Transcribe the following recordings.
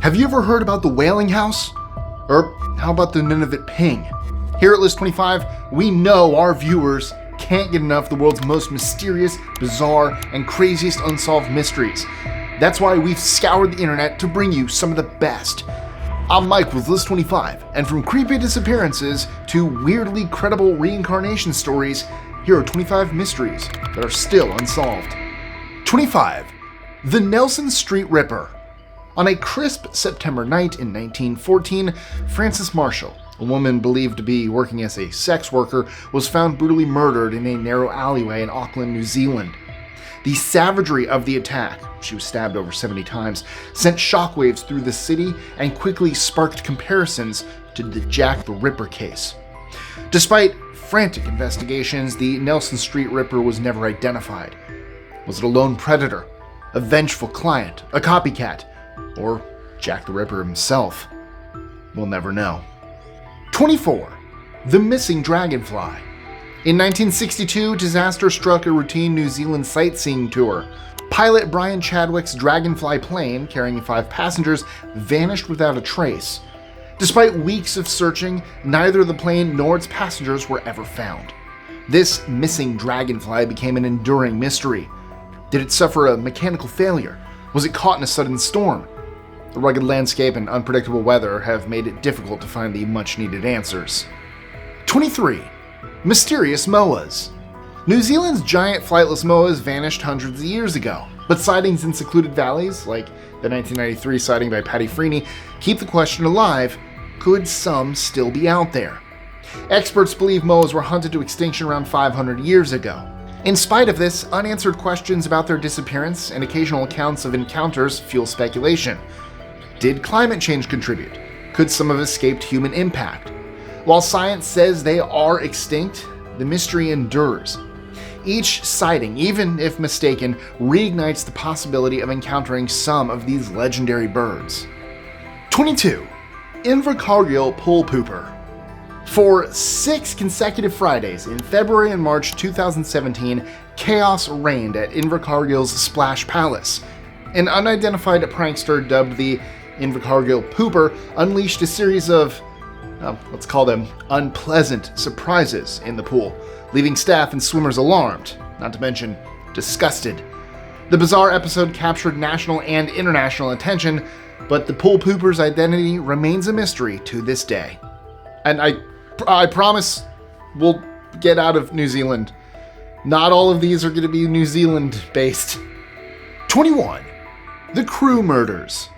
Have you ever heard about the Wailing House? Or how about the Nunavut Ping? Here at List 25, we know our viewers can't get enough of the world's most mysterious, bizarre, and craziest unsolved mysteries. That's why we've scoured the internet to bring you some of the best. I'm Mike with List 25, and from creepy disappearances to weirdly credible reincarnation stories, here are 25 mysteries that are still unsolved. 25. The Nelson Street Ripper. On a crisp September night in 1914, Frances Marshall, a woman believed to be working as a sex worker, was found brutally murdered in a narrow alleyway in Auckland, New Zealand. The savagery of the attack, she was stabbed over 70 times, sent shockwaves through the city and quickly sparked comparisons to the Jack the Ripper case. Despite frantic investigations, the Nelson Street Ripper was never identified. Was it a lone predator, a vengeful client, a copycat, or Jack the Ripper himself? We'll never know. 24. The Missing Dragonfly. In 1962, disaster struck a routine New Zealand sightseeing tour. Pilot Brian Chadwick's Dragonfly plane, carrying 5 passengers, vanished without a trace. Despite weeks of searching, neither the plane nor its passengers were ever found. This missing dragonfly became an enduring mystery. Did it suffer a mechanical failure? Was it caught in a sudden storm? The rugged landscape and unpredictable weather have made it difficult to find the much-needed answers. 23. Mysterious Moas. New Zealand's giant flightless moas vanished hundreds of years ago, but sightings in secluded valleys, like the 1993 sighting by Paddy Freeney, keep the question alive: could some still be out there? Experts believe moas were hunted to extinction around 500 years ago. In spite of this, unanswered questions about their disappearance and occasional accounts of encounters fuel speculation. Did climate change contribute? Could some have escaped human impact? While science says they are extinct, the mystery endures. Each sighting, even if mistaken, reignites the possibility of encountering some of these legendary birds. 22. Invercargill Pool Pooper. For 6 consecutive Fridays in February and March 2017, chaos reigned at Invercargill's Splash Palace. An unidentified prankster dubbed the Invercargill Pooper unleashed a series of, let's call them unpleasant surprises in the pool, leaving staff and swimmers alarmed, not to mention disgusted. The bizarre episode captured national and international attention, but the pool pooper's identity remains a mystery to this day. And I promise we'll get out of New Zealand. Not all of these are going to be New Zealand based. 21. The Crewe Murders.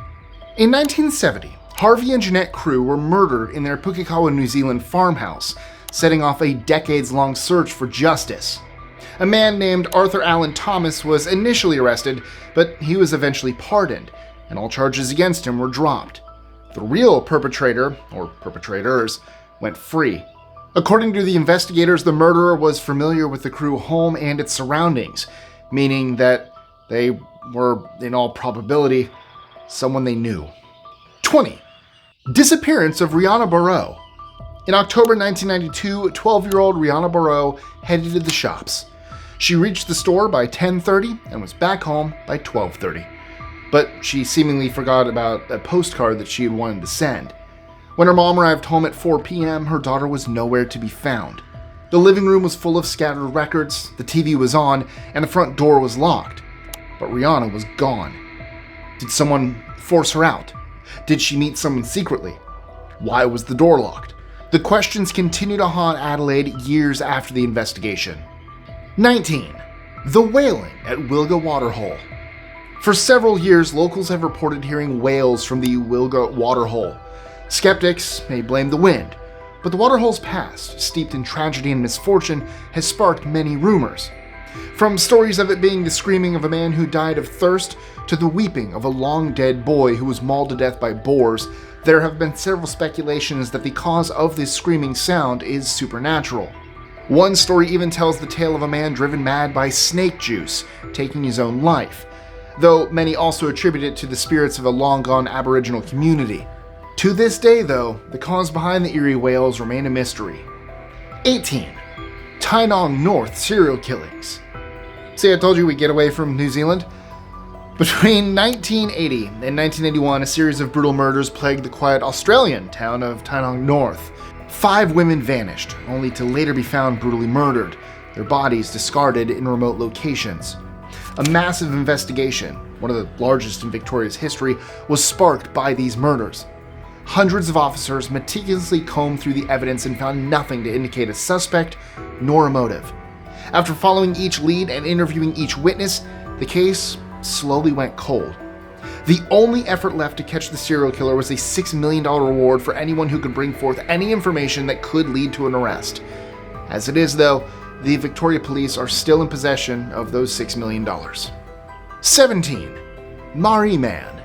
In 1970, Harvey and Jeanette Crewe were murdered in their Pukekawa, New Zealand farmhouse, setting off a decades-long search for justice. A man named Arthur Allen Thomas was initially arrested, but he was eventually pardoned, and all charges against him were dropped. The real perpetrator, or perpetrators, went free. According to the investigators, the murderer was familiar with the Crewe home and its surroundings, meaning that they were, in all probability, someone they knew. 20. Disappearance of Rhianna Barreau. In October 1992, 12-year-old Rhianna Barreau headed to the shops. She reached the store by 10:30 and was back home by 12:30. But she seemingly forgot about a postcard that she had wanted to send. When her mom arrived home at 4 p.m., her daughter was nowhere to be found. The living room was full of scattered records, the TV was on, and the front door was locked. But Rhianna was gone. Did someone force her out? Did she meet someone secretly? Why was the door locked? The questions continue to haunt Adelaide years after the investigation. 19. The Wailing at Wilga Waterhole. For several years, locals have reported hearing wails from the Wilga Waterhole. Skeptics may blame the wind, but the waterhole's past, steeped in tragedy and misfortune, has sparked many rumors. From stories of it being the screaming of a man who died of thirst to the weeping of a long-dead boy who was mauled to death by boars, there have been several speculations that the cause of this screaming sound is supernatural. One story even tells the tale of a man driven mad by snake juice, taking his own life, though many also attribute it to the spirits of a long-gone Aboriginal community. To this day, though, the cause behind the eerie wails remain a mystery. 18. Tynong North serial killings. See, I told you we'd get away from New Zealand? Between 1980 and 1981, a series of brutal murders plagued the quiet Australian town of Tynong North. 5 women vanished, only to later be found brutally murdered, their bodies discarded in remote locations. A massive investigation, one of the largest in Victoria's history, was sparked by these murders. Hundreds of officers meticulously combed through the evidence and found nothing to indicate a suspect nor a motive. After following each lead and interviewing each witness, the case slowly went cold. The only effort left to catch the serial killer was a $6 million reward for anyone who could bring forth any information that could lead to an arrest. As it is, though, the Victoria Police are still in possession of those $6 million. 17. Marree Man.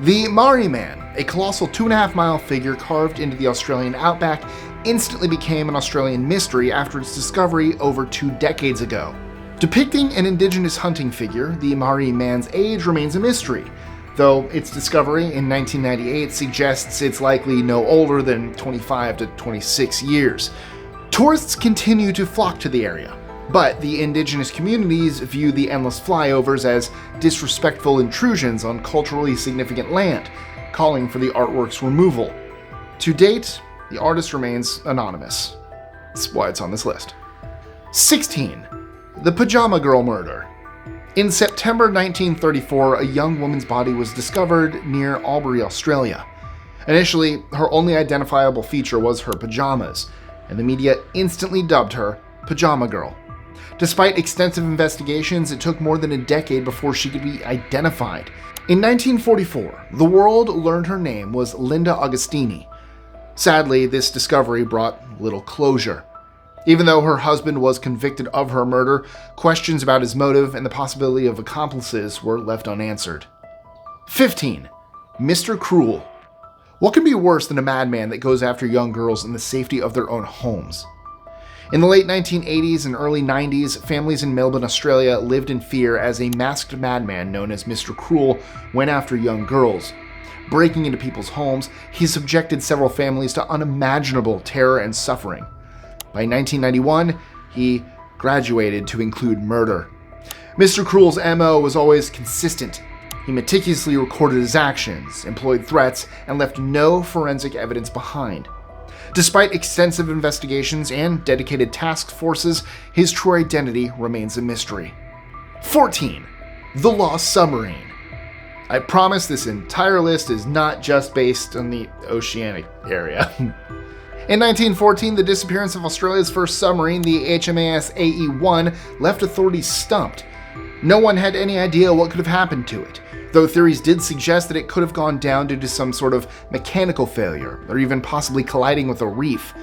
The Marree Man, a colossal 2.5-mile figure carved into the Australian outback, instantly became an Australian mystery after its discovery over 2 decades ago. Depicting an indigenous hunting figure, the Marree Man's age remains a mystery, though its discovery in 1998 suggests it's likely no older than 25 to 26 years. Tourists continue to flock to the area, but the indigenous communities view the endless flyovers as disrespectful intrusions on culturally significant land, calling for the artwork's removal. To date, the artist remains anonymous. That's why it's on this list. 16. The Pajama Girl Murder. In September 1934, a young woman's body was discovered near Albury, Australia. Initially, her only identifiable feature was her pajamas, and the media instantly dubbed her Pajama Girl. Despite extensive investigations, it took more than a decade before she could be identified. In 1944, the world learned her name was Linda Augustini. Sadly, this discovery brought little closure. Even though her husband was convicted of her murder, questions about his motive and the possibility of accomplices were left unanswered. 15. Mr. Cruel. What can be worse than a madman that goes after young girls in the safety of their own homes? In the late 1980s and early 90s, families in Melbourne, Australia lived in fear as a masked madman known as Mr. Cruel went after young girls. Breaking into people's homes, he subjected several families to unimaginable terror and suffering. By 1991, he graduated to include murder. Mr. Cruel's MO was always consistent. He meticulously recorded his actions, employed threats, and left no forensic evidence behind. Despite extensive investigations and dedicated task forces, his true identity remains a mystery. 14. The Lost Submarine. I promise this entire list is not just based on the oceanic area. In 1914, the disappearance of Australia's first submarine, the HMAS AE-1, left authorities stumped. No one had any idea what could have happened to it, though theories did suggest that it could have gone down due to some sort of mechanical failure, or even possibly colliding with a reef.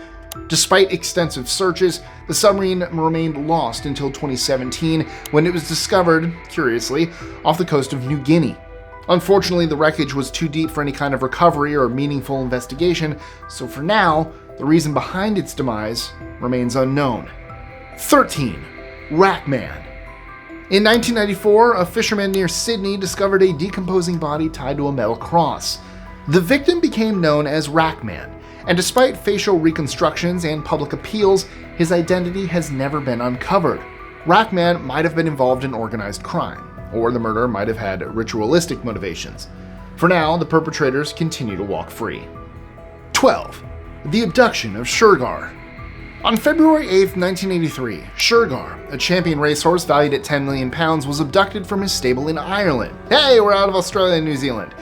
Despite extensive searches, the submarine remained lost until 2017, when it was discovered, curiously, off the coast of New Guinea. Unfortunately, the wreckage was too deep for any kind of recovery or meaningful investigation, so for now, the reason behind its demise remains unknown. 13. Rat Man. In 1994, a fisherman near Sydney discovered a decomposing body tied to a metal cross. The victim became known as Rat Man, and despite facial reconstructions and public appeals, his identity has never been uncovered. Rat Man might have been involved in organized crime, or the murder might have had ritualistic motivations. For now, the perpetrators continue to walk free. 12. The Abduction of Shergar. On February 8, 1983, Shergar, a champion racehorse valued at £10 million, was abducted from his stable in Ireland. Hey, we're out of Australia and New Zealand.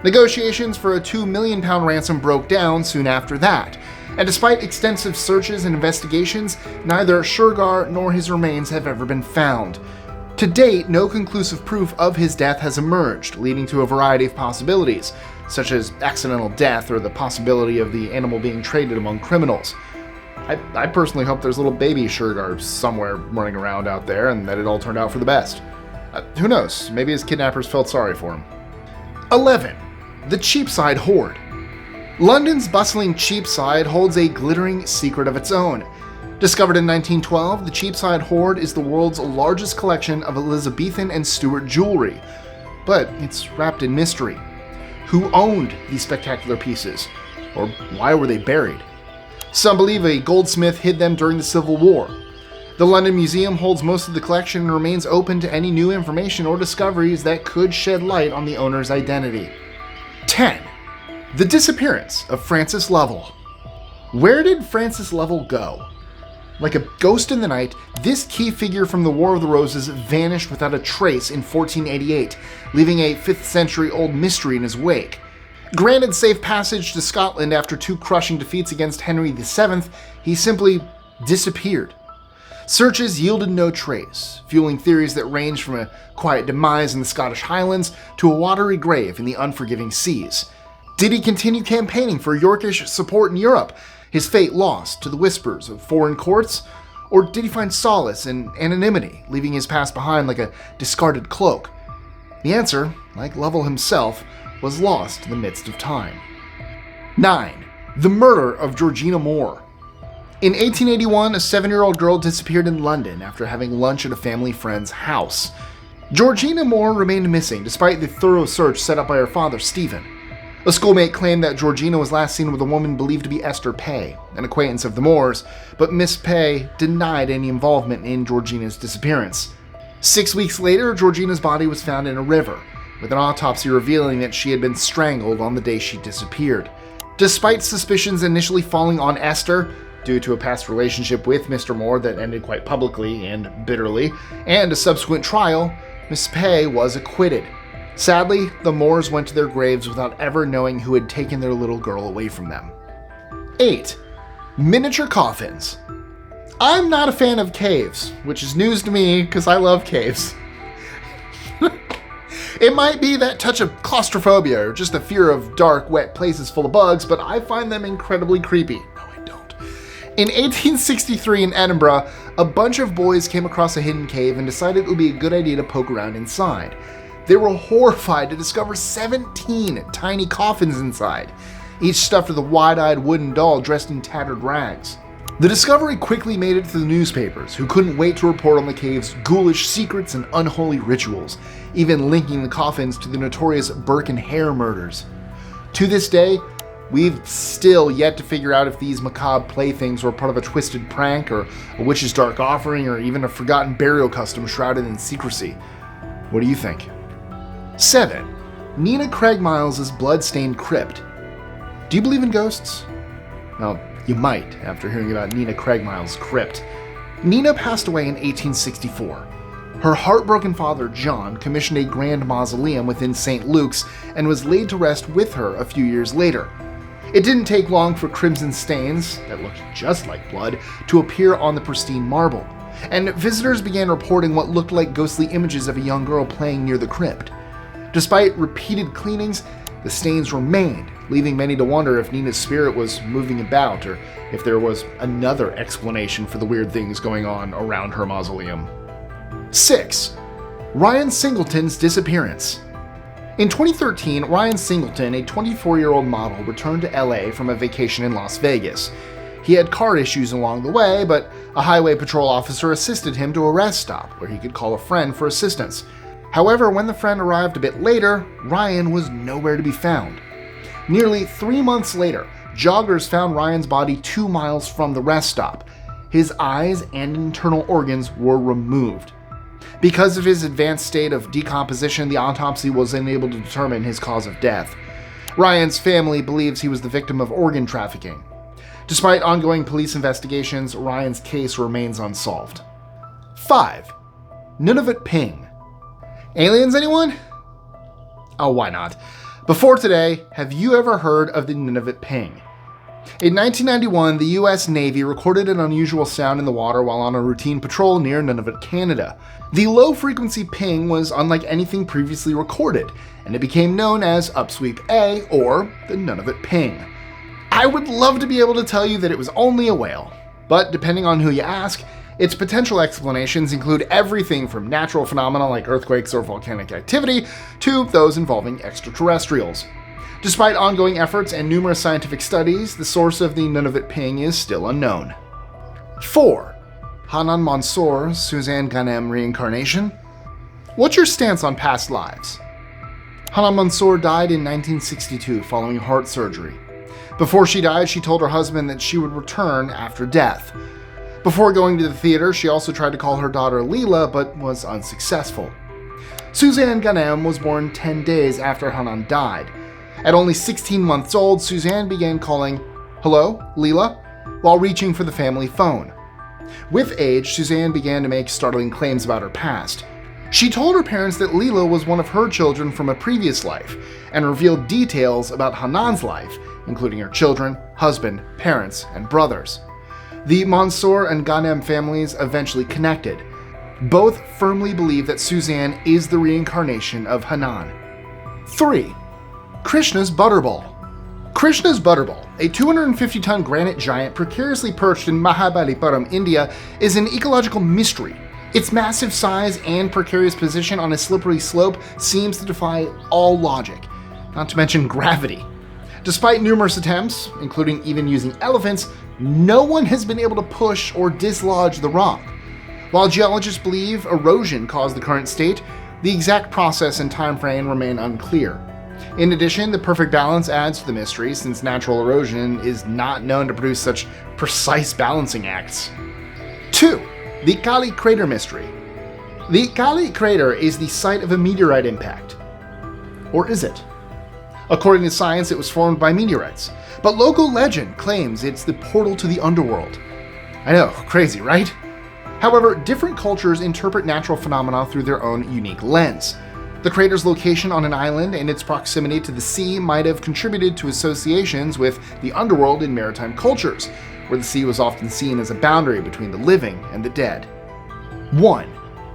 Negotiations for a £2 million ransom broke down soon after that, and despite extensive searches and investigations, neither Shergar nor his remains have ever been found. To date, no conclusive proof of his death has emerged, leading to a variety of possibilities, such as accidental death or the possibility of the animal being traded among criminals. I personally hope there's little baby Shergar somewhere running around out there and that it all turned out for the best. Who knows, maybe his kidnappers felt sorry for him. 11. The Cheapside Hoard. London's bustling Cheapside holds a glittering secret of its own. Discovered in 1912, the Cheapside Hoard is the world's largest collection of Elizabethan and Stuart jewelry. But it's wrapped in mystery. Who owned these spectacular pieces? Or why were they buried? Some believe a goldsmith hid them during the Civil War. The London Museum holds most of the collection and remains open to any new information or discoveries that could shed light on the owner's identity. 10. The disappearance of Francis Lovell. Where did Francis Lovell go? Like a ghost in the night, this key figure from the War of the Roses vanished without a trace in 1488, leaving a 5th century old mystery in his wake. Granted safe passage to Scotland after 2 crushing defeats against Henry VII, he simply disappeared. Searches yielded no trace, fueling theories that range from a quiet demise in the Scottish Highlands to a watery grave in the unforgiving seas. Did he continue campaigning for Yorkish support in Europe, his fate lost to the whispers of foreign courts? Or did he find solace in anonymity, leaving his past behind like a discarded cloak? The answer, like Lovell himself, was lost in the midst of time. 9. The murder of Georgina Moore. In 1881, a 7-year-old girl disappeared in London after having lunch at a family friend's house. Georgina Moore remained missing despite the thorough search set up by her father, Stephen. A schoolmate claimed that Georgina was last seen with a woman believed to be Esther Pay, an acquaintance of the Moores, but Miss Pay denied any involvement in Georgina's disappearance. 6 weeks later, Georgina's body was found in a river, with an autopsy revealing that she had been strangled on the day she disappeared. Despite suspicions initially falling on Esther, due to a past relationship with Mr. Moore that ended quite publicly and bitterly, and a subsequent trial, Miss Pay was acquitted. Sadly, the Moores went to their graves without ever knowing who had taken their little girl away from them. 8. Miniature coffins. I'm not a fan of caves, which is news to me because I love caves. It might be that touch of claustrophobia or just a fear of dark, wet places full of bugs, but I find them incredibly creepy. No, I don't. In 1863 in Edinburgh, a bunch of boys came across a hidden cave and decided it would be a good idea to poke around inside. They were horrified to discover 17 tiny coffins inside, each stuffed with a wide-eyed wooden doll dressed in tattered rags. The discovery quickly made it to the newspapers, who couldn't wait to report on the cave's ghoulish secrets and unholy rituals, even linking the coffins to the notorious Burke and Hare murders. To this day, we've still yet to figure out if these macabre playthings were part of a twisted prank, or a witch's dark offering, or even a forgotten burial custom shrouded in secrecy. What do you think? 7. Nina Craigmiles' blood-stained crypt. Do you believe in ghosts? Well, you might after hearing about Nina Craigmiles' crypt. Nina passed away in 1864. Her heartbroken father, John, commissioned a grand mausoleum within St. Luke's and was laid to rest with her a few years later. It didn't take long for crimson stains, that looked just like blood, to appear on the pristine marble, and visitors began reporting what looked like ghostly images of a young girl playing near the crypt. Despite repeated cleanings, the stains remained, leaving many to wonder if Nina's spirit was moving about or if there was another explanation for the weird things going on around her mausoleum. 6. Ryan Singleton's disappearance. In 2013, Ryan Singleton, a 24-year-old model, returned to LA from a vacation in Las Vegas. He had car issues along the way, but a highway patrol officer assisted him to a rest stop where he could call a friend for assistance. However, when the friend arrived a bit later, Ryan was nowhere to be found. Nearly 3 months later, joggers found Ryan's body 2 miles from the rest stop. His eyes and internal organs were removed. Because of his advanced state of decomposition, the autopsy was unable to determine his cause of death. Ryan's family believes he was the victim of organ trafficking. Despite ongoing police investigations, Ryan's case remains unsolved. 5. Nunavut Ping. Aliens, anyone? Oh, why not? Before today, have you ever heard of the Nunavut Ping? In 1991, the US Navy recorded an unusual sound in the water while on a routine patrol near Nunavut, Canada. The low-frequency ping was unlike anything previously recorded, and it became known as Upsweep A, or the Nunavut Ping. I would love to be able to tell you that it was only a whale, but depending on who you ask, its potential explanations include everything from natural phenomena like earthquakes or volcanic activity to those involving extraterrestrials. Despite ongoing efforts and numerous scientific studies, the source of the Nunavut Ping is still unknown. 4. Hanan Mansour, Suzanne Ghanem reincarnation. What's your stance on past lives? Hanan Mansour died in 1962 following heart surgery. Before she died, she told her husband that she would return after death. Before going to the theater, she also tried to call her daughter Leela, but was unsuccessful. Suzanne Ganem was born 10 days after Hanan died. At only 16 months old, Suzanne began calling, "Hello, Leela?" while reaching for the family phone. With age, Suzanne began to make startling claims about her past. She told her parents that Leela was one of her children from a previous life, and revealed details about Hanan's life, including her children, husband, parents, and brothers. The Mansour and Ganem families eventually connected. Both firmly believe that Suzanne is the reincarnation of Hanan. 3. Krishna's Butterball. Krishna's Butterball, a 250-ton granite giant precariously perched in Mahabalipuram, India, is an ecological mystery. Its massive size and precarious position on a slippery slope seems to defy all logic, not to mention gravity. Despite numerous attempts, including even using elephants, no one has been able to push or dislodge the rock. While geologists believe erosion caused the current state, the exact process and time frame remain unclear. In addition, the perfect balance adds to the mystery, since natural erosion is not known to produce such precise balancing acts. 2. The Kali Crater Mystery. The Kali Crater is the site of a meteorite impact. Or is it? According to science, it was formed by meteorites, but local legend claims it's the portal to the underworld. I know, crazy, right? However, different cultures interpret natural phenomena through their own unique lens. The crater's location on an island and its proximity to the sea might have contributed to associations with the underworld in maritime cultures, where the sea was often seen as a boundary between the living and the dead. 1.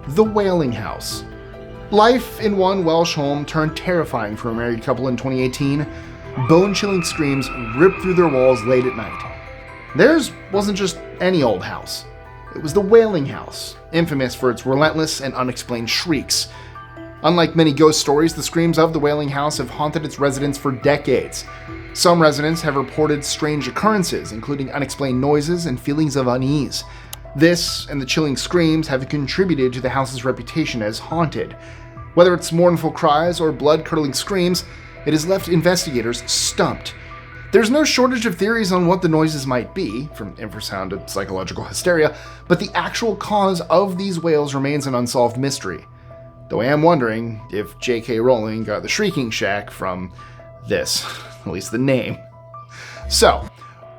The Wailing House. Life in one Welsh home turned terrifying for a married couple in 2018. Bone-chilling screams ripped through their walls late at night. Theirs wasn't just any old house. It was the Wailing House, infamous for its relentless and unexplained shrieks. Unlike many ghost stories, the screams of the Wailing House have haunted its residents for decades. Some residents have reported strange occurrences, including unexplained noises and feelings of unease. This and the chilling screams have contributed to the house's reputation as haunted. Whether it's mournful cries or blood-curdling screams, it has left investigators stumped. There's no shortage of theories on what the noises might be, from infrasound to psychological hysteria, but the actual cause of these wails remains an unsolved mystery. Though I am wondering if J.K. Rowling got the Shrieking Shack from this, at least the name. So,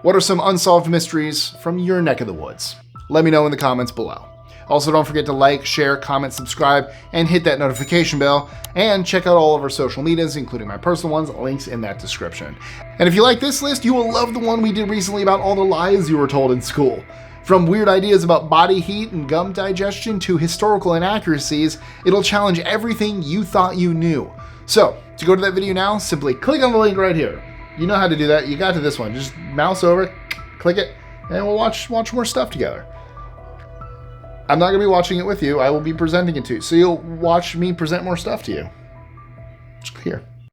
what are some unsolved mysteries from your neck of the woods? Let me know in the comments below. Also, don't forget to like, share, comment, subscribe, and hit that notification bell. And check out all of our social medias, including my personal ones, links in that description. And if you like this list, you will love the one we did recently about all the lies you were told in school. From weird ideas about body heat and gum digestion to historical inaccuracies, it'll challenge everything you thought you knew. So, to go to that video now, simply click on the link right here. You know how to do that. You got to this one. Just mouse over, click it, and we'll watch more stuff together. I'm not going to be watching it with you. I will be presenting it to you. So you'll watch me present more stuff to you. Just here.